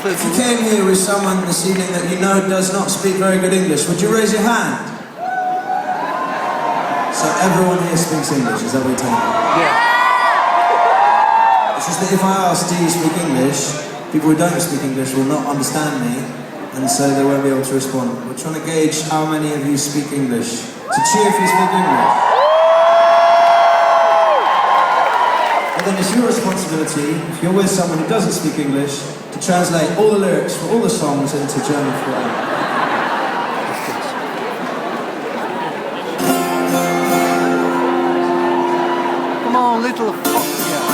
If you came here with someone this evening that you know does not speak very good English, would you raise your hand? So everyone here speaks English, is that what you're telling me? Yeah. It's just that if I ask, do you speak English, people who don't speak English will not understand me, and so they won't be able to respond. We're trying to gauge how many of you speak English. So cheer if you speak English. And then it's your responsibility, if you're with someone who doesn't speak English, to translate all the lyrics for all the songs into German for them. Come on, little fuck, yeah.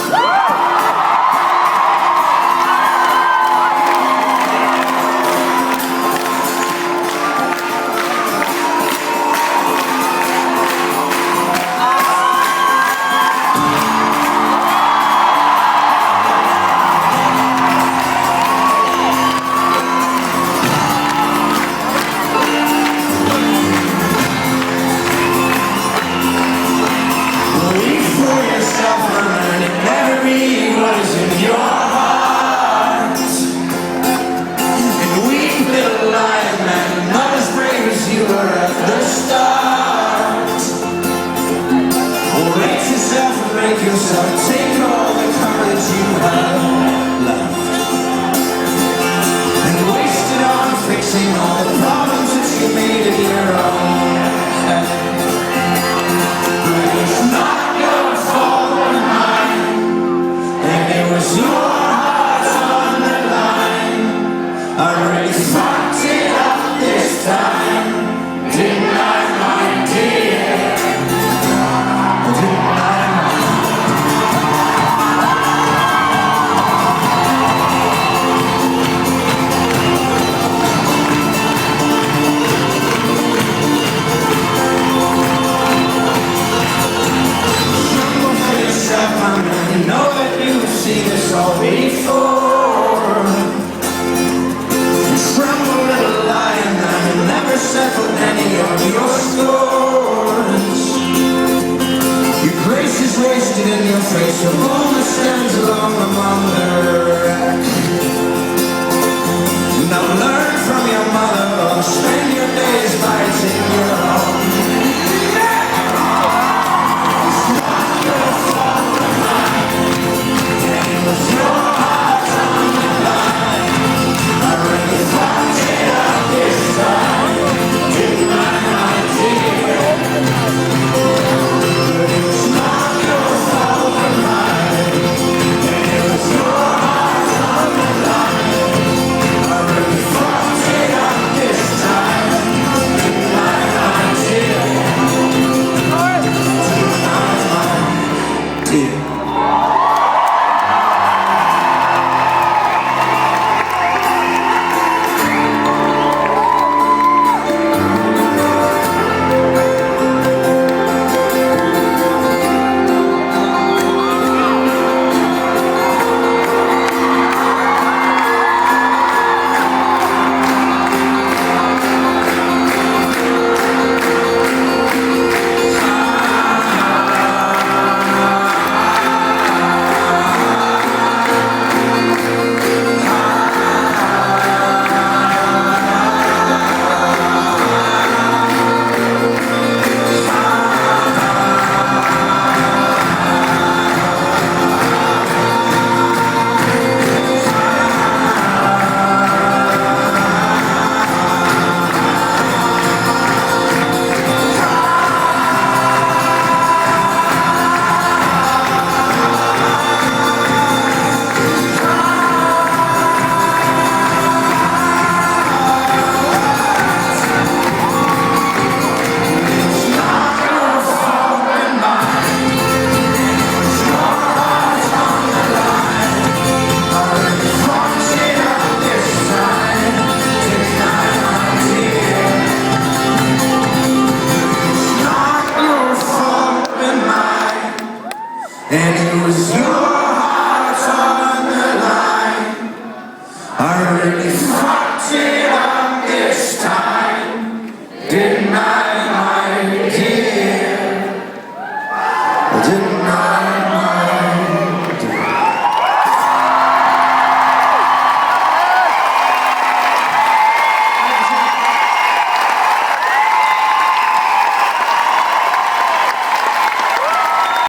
Yourself, take all the courage you have left and waste it on fixing all the problems that you made in your own head. But it's not your fault or mine, and it was your heart on the line. I really fucked it up this time, didn't I, my dear? Didn't I? I know that you've seen this all before. Tremble, little lion, I will never settle any of your scores. Your grace is wasted in your face, your boldness stands alone among the wreck. Now learn from your mother, or spend your days biting your own. And it was your heart on the line. I really fucked it up this time, didn't I?